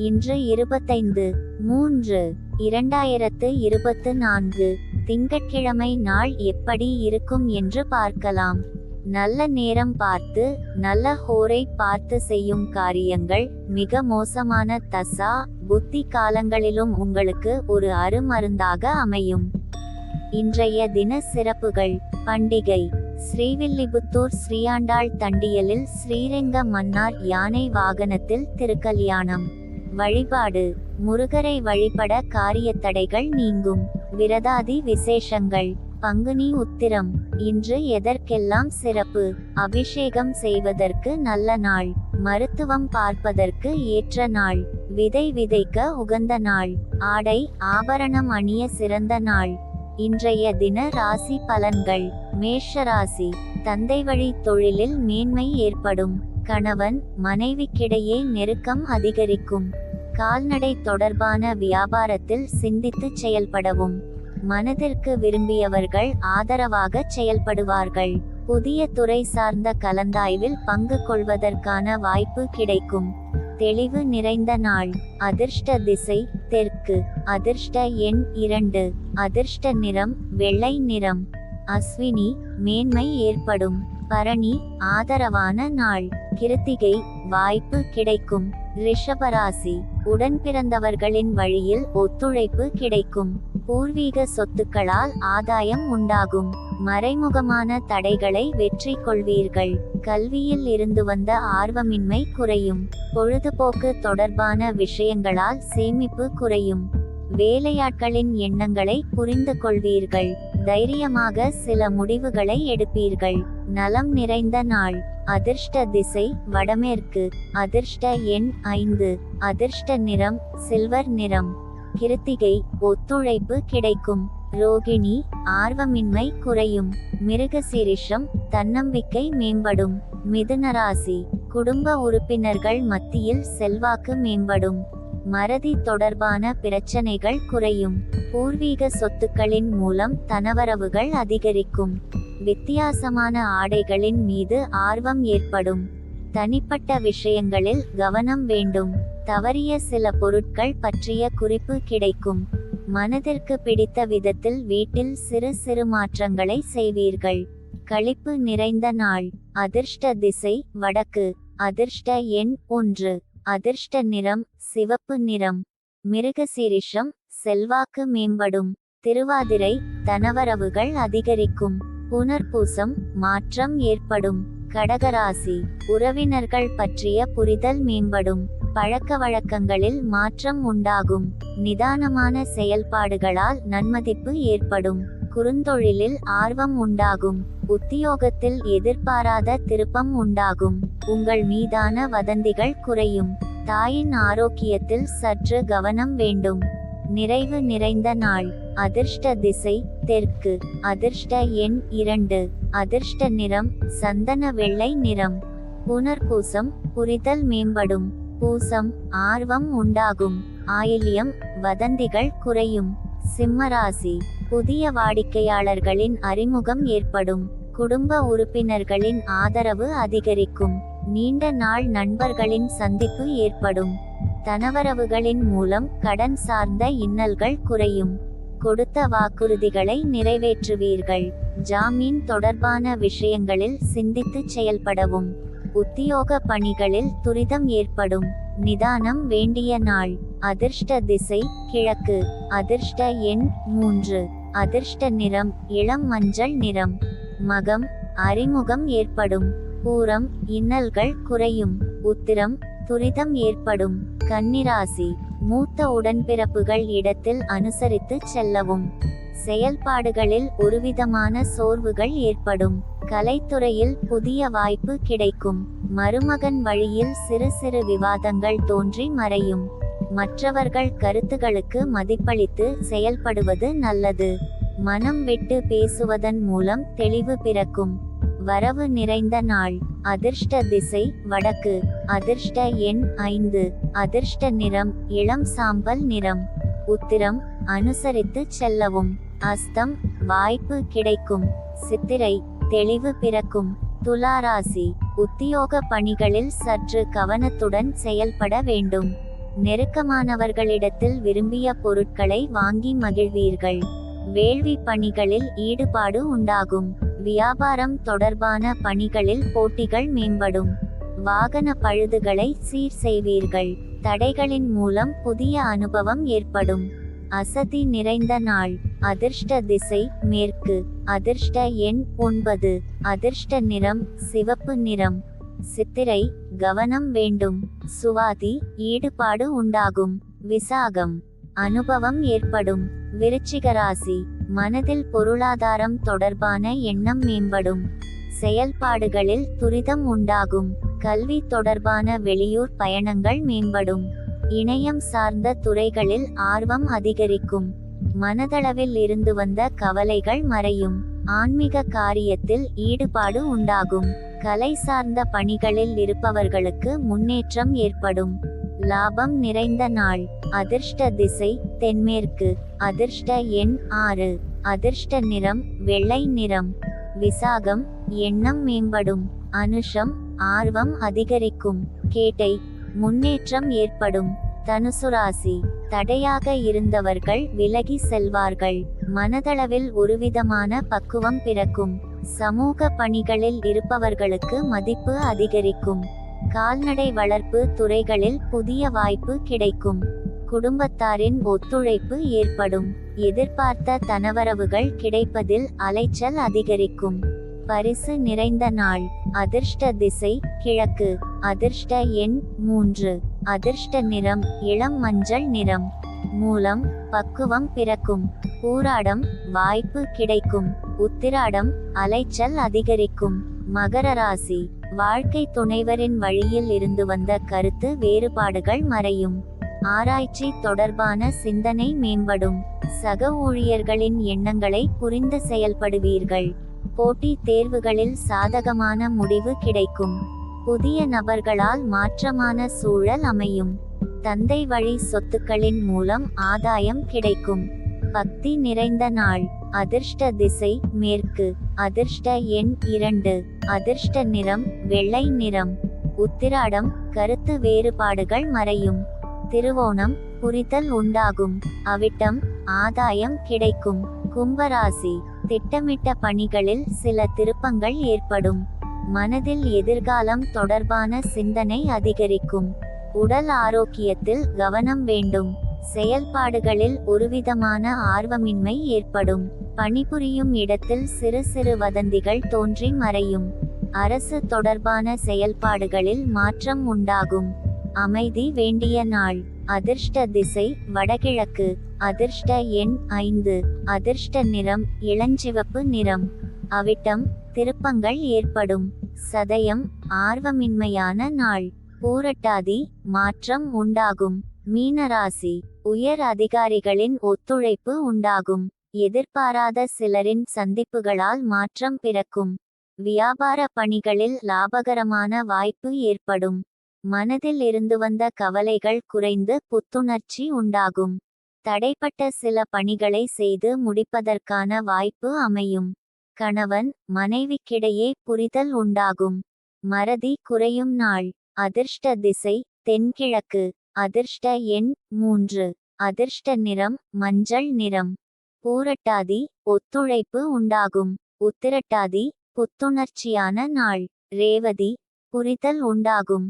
இன்று 25/3/2024 திங்கட்கிழமை. நாள் எப்படி இருக்கும் என்று பார்க்கலாம். நல்ல நேரம் பார்த்து, நல்ல ஹோரை பார்த்து செய்யும் காரியங்கள் மிக மோசமான தசா புத்தி காலங்களிலும் உங்களுக்கு ஒரு அருமருந்தாக அமையும். இன்றைய தின சிறப்புகள். பண்டிகை: ஸ்ரீவில்லிபுத்தூர் ஸ்ரீயாண்டாள் தண்டியலில் ஸ்ரீரங்க மன்னார் யானை வாகனத்தில் திருக்கல்யாணம். வழிபாடு: முருகரை வழிபட காரியத்தடைகள் நீங்கும். விரதாதி விசேஷங்கள். பங்குனி உத்திரம். இன்று எதற்கெல்லாம் சிறப்பு? அபிஷேகம் செய்வதற்கு நல்ல நாள். மருத்துவம் பார்ப்பதற்கு ஏற்ற நாள். விதை விதைக்க உகந்த நாள். ஆடை ஆபரணம் அணிய சிறந்த நாள். இன்றைய தின ராசி பலன்கள். மேஷ ராசி. தந்தை வழி தொழிலில் மேன்மை ஏற்படும். கணவன் மனைவிக்கிடையே நெருக்கம் அதிகரிக்கும். கால்நடை தொடர்பான வியாபாரத்தில் சிந்தித்து செயல்படவும். மனதிற்கு விரும்பியவர்கள் ஆதரவாக செயல்படுவார்கள். புதிய துறை சார்ந்த கலந்தாய்வில் பங்கு கொள்வதற்கான வாய்ப்பு கிடைக்கும். தெளிவு நிறைந்த நாள். அதிர்ஷ்ட திசை தெற்கு. அதிர்ஷ்ட எண் 2. அதிர்ஷ்ட நிறம் வெள்ளை நிறம். அஸ்வினி மேன்மை ஏற்படும். பரணி ஆதரவான நாள். கிருத்திகை வாய்ப்பு கிடைக்கும். ரிஷபராசி. உடன் பிறந்தவர்களின் வழியில் ஒத்துழைப்பு கிடைக்கும். பூர்வீக சொத்துக்களால் ஆதாயம் உண்டாகும். மறைமுகமான தடைகளை வெற்றி கொள்வீர்கள். கல்வியில் இருந்து வந்த ஆர்வமின்மை குறையும். பொழுதுபோக்கு தொடர்பான விஷயங்களால் சேமிப்பு குறையும். வேலையாட்களின் எண்ணங்களை புரிந்து கொள்வீர்கள். தைரியமாக சில முடிவுகளை எடுப்பீர்கள். நலம் நிறைந்த நாள். அதிர்ஷ்ட திசை வடமேற்கு. அதிர்ஷ்ட எண் 5. அதிர்ஷ்ட நிறம் சில்வர் நிறம். கிருத்திகை ஒத்துழைப்பு கிடைக்கும். ரோகிணி ஆர்வமின்மை குறையும். மிருகசீரிஷம் தன்னம்பிக்கை மேம்படும். மிதுனராசி. குடும்ப உறுப்பினர்கள் மத்தியில் செல்வாக்கு மேம்படும். மறதி தொடர்பான பிரச்சனைகள் குறையும். பூர்வீக சொத்துக்களின் மூலம் தனவரவுகள் அதிகரிக்கும். வித்தியாசமான ஆடைகளின் மீது ஆர்வம் ஏற்படும். தனிப்பட்ட விஷயங்களில் கவனம் வேண்டும். தவறிய சில பொருட்கள் பற்றிய குறிப்பு கிடைக்கும். மனதிற்கு பிடித்த விதத்தில் வீட்டில் சிறு சிறு மாற்றங்களை செய்வீர்கள். களிப்பு நிறைந்த நாள். அதிர்ஷ்ட திசை வடக்கு. அதிர்ஷ்ட எண் 1. அதிர்ஷ்ட நிறம் சிவப்பு நிறம். மிருகசீரிஷம் செல்வாக்கு மேம்படும். திருவாதிரை தனவரவுகள் அதிகரிக்கும். புனர்பூசம் மாற்றம் ஏற்படும். கடகராசி. உறவினர்கள் பற்றிய புரிதல் மேம்படும். பழக்க வழக்கங்களில் மாற்றம் உண்டாகும். நிதானமான செயல்பாடுகளால் நன்மதிப்பு ஏற்படும். குறுந்தொழிலில் ஆர்வம் உண்டாகும். உத்தியோகத்தில் எதிர்பாராத திருப்பம் உண்டாகும். உங்கள் மீதான வதந்திகள் குறையும். தாயின் ஆரோக்கியத்தில் சற்று கவனம் வேண்டும். நிறைவு நிறைந்த நாள். அதிர்ஷ்ட திசை தெற்கு. அதிர்ஷ்ட எண் 2. அதிர்ஷ்ட நிறம் சந்தன வெள்ளை நிறம். புனர்பூசம் புரிதல் மேம்படும். பூசம் ஆர்வம் உண்டாகும். ஆயில்யம் வதந்திகள் குறையும். சிம்மராசி. புதிய வாடிக்கையாளர்களின் அறிமுகம் ஏற்படும். குடும்ப உறுப்பினர்களின் ஆதரவு அதிகரிக்கும். நீண்ட நாள் நண்பர்களின் சந்திப்பு ஏற்படும். தனவரவுகளின் மூலம் கடன் சார்ந்த இன்னல்கள் குறையும். கொடுத்த வாக்குறுதிகளை நிறைவேற்றுவீர்கள். ஜாமீன் தொடர்பான விஷயங்களில் சிந்தித்து செயல்படவும். உத்தியோக பணிகளில் துரிதம் ஏற்படும். நிதானம் வேண்டிய நாள். அதிர்ஷ்ட திசை கிழக்கு. அதிர்ஷ்ட எண் 3. அதிர்ஷ்ட நிறம் இளம் மஞ்சள் நிறம். மகம் அறிமுகம் ஏற்படும். பூரம் இன்னல்கள் குறையும். உத்திரம் துரிதம் ஏற்படும். கன்னிராசி. மூத்த உடன்பிறப்புகள் இடத்தில் அனுசரித்து செல்லவும். செயல்பாடுகளில் ஒருவிதமான சோர்வுகள் ஏற்படும். கலைத்துறையில் புதிய வாய்ப்பு கிடைக்கும். மருமகன் வழியில் சிறு சிறு விவாதங்கள் தோன்றி மறையும். மற்றவர்கள் கருத்துகளுக்கு மதிப்பளித்து செயல்படுவது நல்லது. மனம் விட்டு பேசுவதன் மூலம் தெளிவு பிறக்கும். வரவு நிறைந்த நாள். அதிர்ஷ்ட திசை வடக்கு. அதிர்ஷ்ட எண் 5. அதிர்ஷ்ட நிறம் இளம் சாம்பல் நிறம். உத்திரம் அனுசரித்து செல்லவும். அஸ்தம் வாய்ப்பு கிடைக்கும். சித்திரை தெளிவு பிறக்கும். துலாராசி. உத்தியோக பணிகளில் சற்று கவனத்துடன் செயல்பட வேண்டும். நெருக்கமானவர்களிடத்தில் விரும்பிய பொருட்களை வாங்கி மகிழ்வீர்கள். வேள்வி பணிகளில் ஈடுபாடு உண்டாகும். வியாபாரம் தொடர்பான பணிகளில் போட்டிகள் மேம்படும். வாகன பழுதுகளை சீர் செய்வீர்கள். தடைகளின் மூலம் புதிய அனுபவம் ஏற்படும். அசதி நிறைந்த நாள். அதிர்ஷ்ட திசை மேற்கு. அதிர்ஷ்ட எண் 9. அதிர்ஷ்ட நிறம் சிவப்பு நிறம். சித்திரை கவனம் வேண்டும். சுவாதி ஈடுபாடு உண்டாகும். விசாகம் அனுபவம் ஏற்படும். விருச்சிகராசி மனதில் பொருளாதாரம் தொடர்பான எண்ணம் மேம்படும். செயல்பாடுகளில் துரிதம் உண்டாகும். கல்வி தொடர்பான வெளியூர் பயணங்கள் மேம்படும். இணையம் சார்ந்த துறைகளில் ஆர்வம் அதிகரிக்கும். மனதளவில் இருந்து வந்த கவலைகள் மறையும். ஆன்மீக காரியத்தில் ஈடுபாடு உண்டாகும். கலை சார்ந்த பணிகளில் இருப்பவர்களுக்கு முன்னேற்றம் ஏற்படும். லாபம் நிறைந்த நாள். அதிர்ஷ்ட திசை தென்மேற்கு. அதிர்ஷ்ட எண் 6. அதிர்ஷ்ட நிறம் வெள்ளை நிறம். விசாகம் எண்ணம் மேம்படும். அனுஷம் ஆர்வம் அதிகரிக்கும். கேட்டை முன்னேற்றம் ஏற்படும். தனுசு ராசி தடையாக இருந்தவர்கள் விலகி செல்வார்கள். மனதளவில் ஒருவிதமான பக்குவம் பிறக்கும். சமூக பணிகளில் இருப்பவர்களுக்கு மதிப்பு அதிகரிக்கும். கால்நடை வளர்ப்பு துறைகளில் புதிய வாய்ப்பு கிடைக்கும். குடும்பத்தாரின் ஒத்துழைப்பு ஏற்படும். எதிர்பார்த்த தனவரவுகள் கிடைப்பதில் அலைச்சல் அதிகரிக்கும். பரிசு நிறைந்த நாள். அதிர்ஷ்ட திசை கிழக்கு. அதிர்ஷ்ட எண் 3. அதிர்ஷ்ட நிறம் இளம் மஞ்சள் நிறம். மூலம் பக்குவம் பிறக்கும். பூராடம் வாய்ப்பு கிடைக்கும். உத்திராடம் அலைச்சல் அதிகரிக்கும். மகர ராசி வாழ்க்கை துணைவரின் வழியில் இருந்து வந்த கருத்து வேறுபாடுகள் மறையும். ஆராய்ச்சி தொடர்பான சிந்தனை மேம்படும். சக ஊழியர்களின் எண்ணங்களை புரிந்து செயல்படுவீர்கள். போட்டி தேர்வுகளில் சாதகமான முடிவு கிடைக்கும். புதிய நபர்களால் மாற்றமான சூழல் அமையும். தந்தை வழி சொத்துக்களின் மூலம் ஆதாயம் கிடைக்கும். பக்தி நிறைந்த நாள். அதிர்ஷ்ட திசை மேற்கு. அதிர்ஷ்ட எண் 2. அதிர்ஷ்ட நிறம் வெள்ளை நிறம். உத்திராடம் கருத்து வேறுபாடுகள் மறையும். திருவோணம் புரிதல் உண்டாகும். அவிட்டம் ஆதாயம் கிடைக்கும். கும்பராசி திட்டமிட்ட பணிகளில் சில திருப்பங்கள் ஏற்படும். மனதில் எதிர்காலம் தொடர்பான சிந்தனை அதிகரிக்கும். உடல் ஆரோக்கியத்தில் கவனம் வேண்டும். செயல்பாடுகளில் ஒருவிதமான ஆர்வமின்மை ஏற்படும். பணிபுரியும் இடத்தில் சிறு சிறு வதந்திகள் தோன்றி மறையும். அரசு தொடர்பான செயல்பாடுகளில் மாற்றம் உண்டாகும். அமைதி வேண்டிய நாள். அதிர்ஷ்ட திசை வடகிழக்கு. அதிர்ஷ்ட எண் 5. அதிர்ஷ்ட நிறம் இளஞ்சிவப்பு நிறம். அவிட்டம் திருப்பங்கள் ஏற்படும். சதயம் ஆர்வமின்மையான நாள். பூரட்டாதி மாற்றம் உண்டாகும். மீனராசி உயர் அதிகாரிகளின் ஒத்துழைப்பு உண்டாகும். எதிர்பாராத சிலரின் சந்திப்புகளால் மாற்றம் பிறக்கும். வியாபார பணிகளில் லாபகரமான வாய்ப்பு ஏற்படும். மனதில் இருந்து வந்த கவலைகள் குறைந்து புத்துணர்ச்சி உண்டாகும். தடைப்பட்ட சில பணிகளை செய்து முடிப்பதற்கான வாய்ப்பு அமையும். கணவன் மனைவிக்கிடையே புரிதல் உண்டாகும். மறதி குறையும் நாள். அதிர்ஷ்ட திசை தென்கிழக்கு. அதிர்ஷ்ட எண் 3. அதிர்ஷ்ட நிறம் மஞ்சள் நிறம். பூரட்டாதி ஒத்துழைப்பு உண்டாகும். உத்திரட்டாதி புத்துணர்ச்சியான நாள். ரேவதி புரிதல் உண்டாகும்.